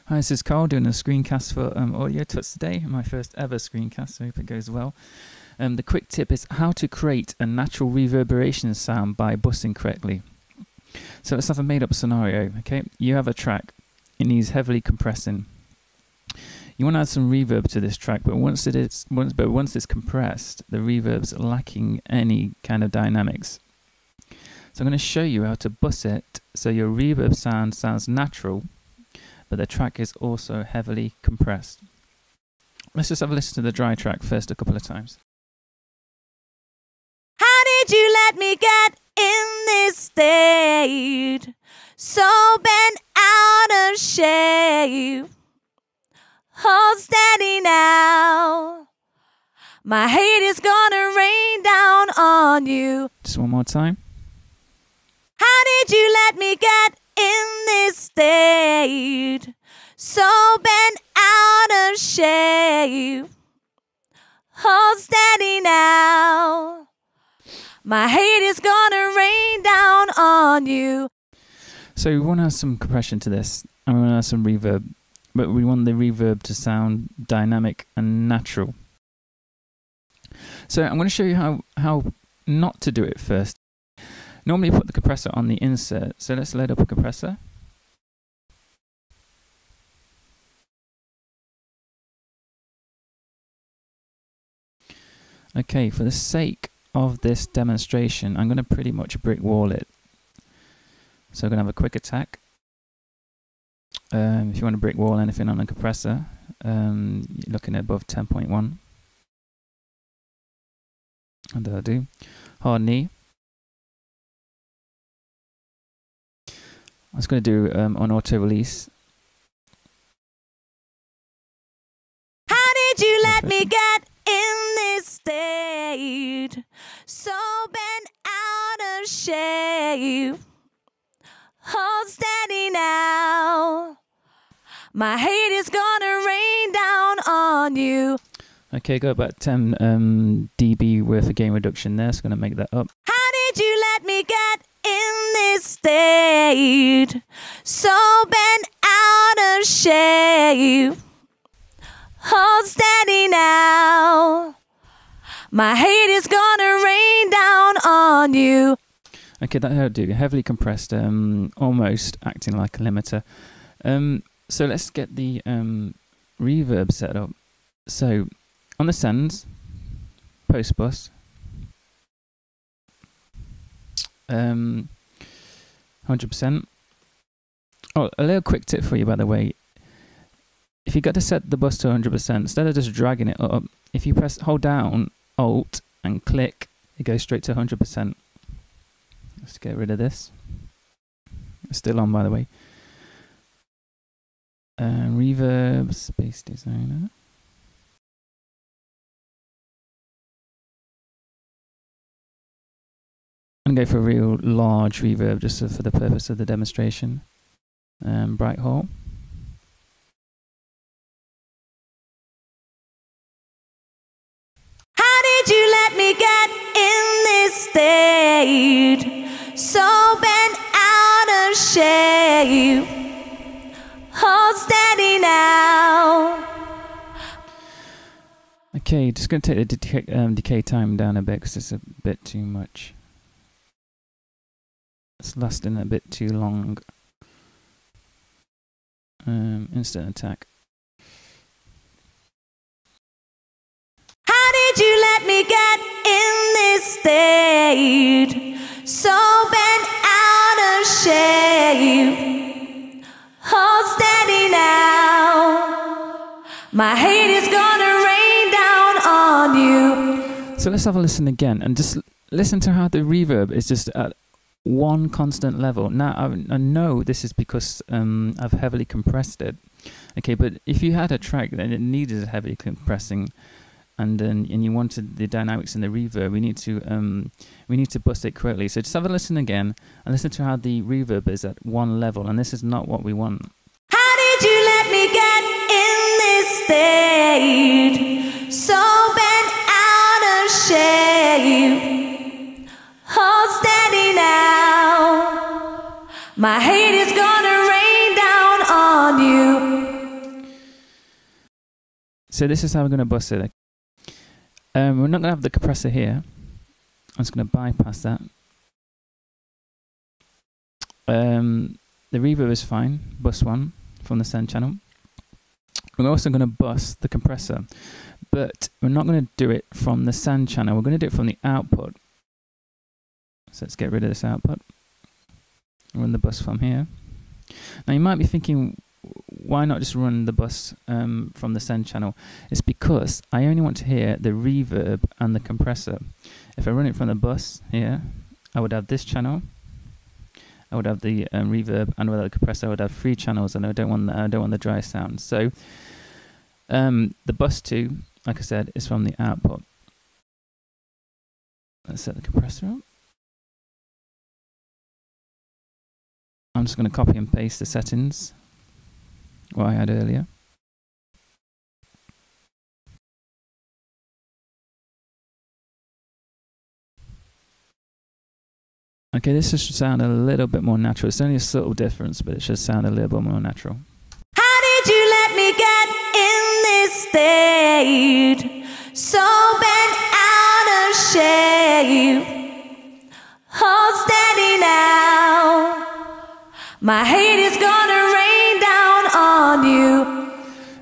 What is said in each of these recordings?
Hi, this is Carl doing a screencast for Audiotuts today, my first ever screencast, so I hope it goes well. The quick tip is how to create a natural reverberation sound by bussing correctly. So let's have a made-up scenario, okay? You have a track, it needs heavily compressing. You want to add some reverb to this track, but once it's compressed, the reverb's lacking any kind of dynamics. So I'm going to show you how to bus it so your reverb sounds natural, but the track is also heavily compressed. Let's just have a listen to the dry track first a couple of times. How did you let me get in this state? So bent out of shape. Hold steady now. My hate is gonna rain down on you. Just one more time. How did you let me get in this state? So bent out of shape. Hold steady now. My hate is gonna rain down on you. So we want to add some compression to this, and we want to add some reverb, but we want the reverb to sound dynamic and natural. So I'm going to show you how not to do it first. Normally you put the compressor on the insert, so let's load up a compressor. Okay, for the sake of this demonstration, I'm going to pretty much brick wall it. So I'm going to have a quick attack. If you want to brick wall anything on a compressor, you're looking at above 10.1. And that'll do. Hard knee. I was going to do on auto release. How did you let me get in this state? So bent out of shape. Hold steady now. My hate is gonna rain down on you. Okay, got about 10 dB worth of gain reduction there, so I'm going to make that up. How did you let me get in this state? So bent out of shape. Hold steady now. My hate is gonna rain down on you. Okay, that'll do. Heavily compressed, almost acting like a limiter. So let's get the reverb set up. So on the sends, post bus, 100%. Oh, a little quick tip for you, by the way. If you got to set the bus to 100%, instead of just dragging it up, if you hold down Alt and click, it goes straight to 100%. Let's get rid of this. It's still on, by the way. Reverb, Space Designer. I'm going to go for a real large reverb just for the purpose of the demonstration. Bright Hall. How did you let me get in this state? So bent out of shape. Hold steady now. Okay, just going to take the decay time down a bit because it's a bit too much. It's lasting a bit too long. Instant attack. How did you let me get in this state? So bent out of shape. Hold steady now. My hate is gonna rain down on you. So let's have a listen again and just listen to how the reverb is just at one constant level. Now I know this is because I've heavily compressed it. Okay, but if you had a track that it needed heavily compressing, and you wanted the dynamics and the reverb, we need to bust it correctly. So just have a listen again and listen to how the reverb is at one level, and this is not what we want. How did you let me get in this state? So bent out of shape. Hold steady now. My hate is gonna rain down on you. So this is how we're going to bus it. We're not going to have the compressor here. I'm just going to bypass that. The reverb is fine, bus 1 from the send channel. We're also going to bus the compressor, but we're not going to do it from the send channel. We're going to do it from the output. So let's get rid of this output. Run the bus from here. Now you might be thinking, why not just run the bus from the send channel? It's because I only want to hear the reverb and the compressor. If I run it from the bus here, I would have this channel. I would have the reverb, and without the compressor, I would have 3 channels, and I don't want the dry sound. So the bus 2, like I said, is from the output. Let's set the compressor up. I'm just going to copy and paste the settings what I had earlier. Okay, this should sound a little bit more natural. It's only a subtle difference, but it should sound a little bit more natural. How did you let me get in this state? So bent out of shape. Hold steady now. My hate is gonna rain down on you.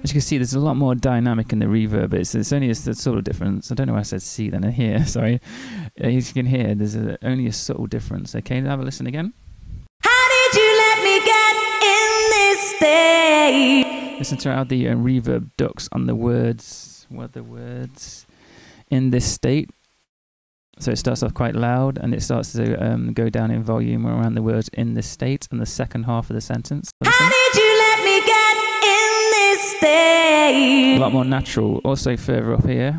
As you can see, there's a lot more dynamic in the reverb. It's only a subtle difference. I don't know why I said see then here. Sorry. As you can hear, there's only a subtle difference. Okay, have a listen again. How did you let me get in this state? Listen to how the reverb ducks on the words. What are the words? In this state. So it starts off quite loud, and it starts to go down in volume around the words in this state and the second half of the sentence. How did you let me get in this state? A lot more natural. Also further up here.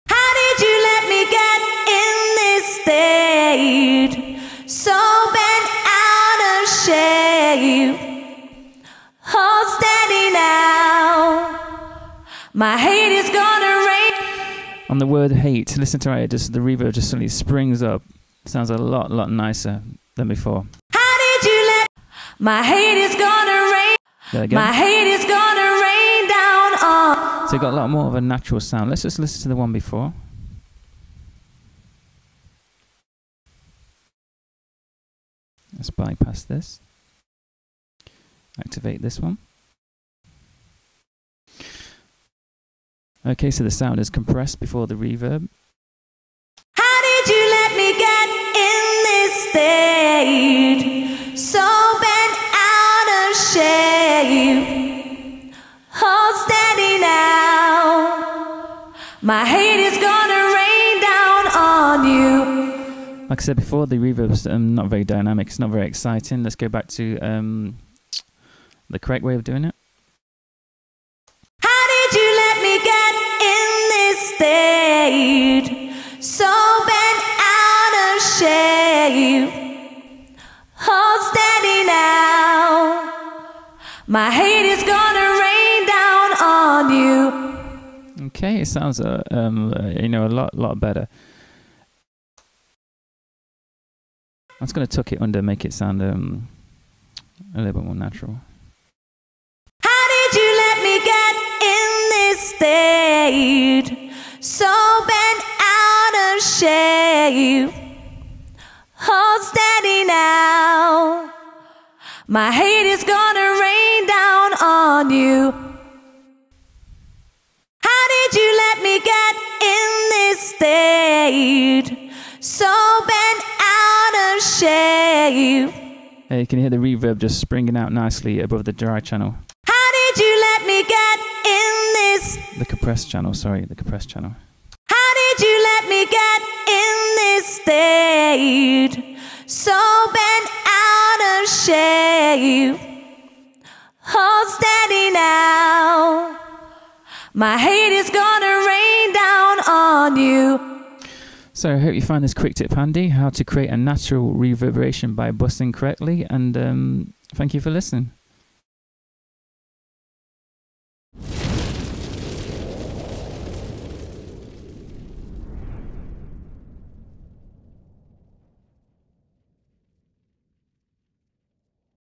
How did you let me get in this state? So bent out of shape. Hold steady now. My hate is gonna rain. On the word hate, listen to it. Just the reverb just suddenly springs up. Sounds a lot nicer than before. How did you let my hate is gonna rain? There again. My hate is gonna rain down on. So you got a lot more of a natural sound. Let's just listen to the one before. Let's bypass this. Activate this one. Okay, so the sound is compressed before the reverb. How did you let me get in this state? So bent out of shape. Hold steady now. My hate is gonna rain down on you. Like I said before, the reverb's not very dynamic. It's not very exciting. Let's go back to the correct way of doing it. How did you let me get in this state? So bent out of shape. Hold steady now. My hate is gonna rain down on you. Okay, it sounds a lot better. I'm just going to tuck it under, make it sound a little bit more natural. How did you let me get in this state? So bent out of shape. Hold steady now. My hate is gonna rain down on you. How did you let me get in this state? So bent out of shape. Hey, you can hear the reverb just springing out nicely above the dry channel. How did you let me get in this? The compressed channel, sorry, the compressed channel. How did you let me get in this state? So bent out of shape. Hold steady now. My hate is gonna rain down on you. So I hope you find this quick tip handy, how to create a natural reverberation by bussing correctly, and thank you for listening.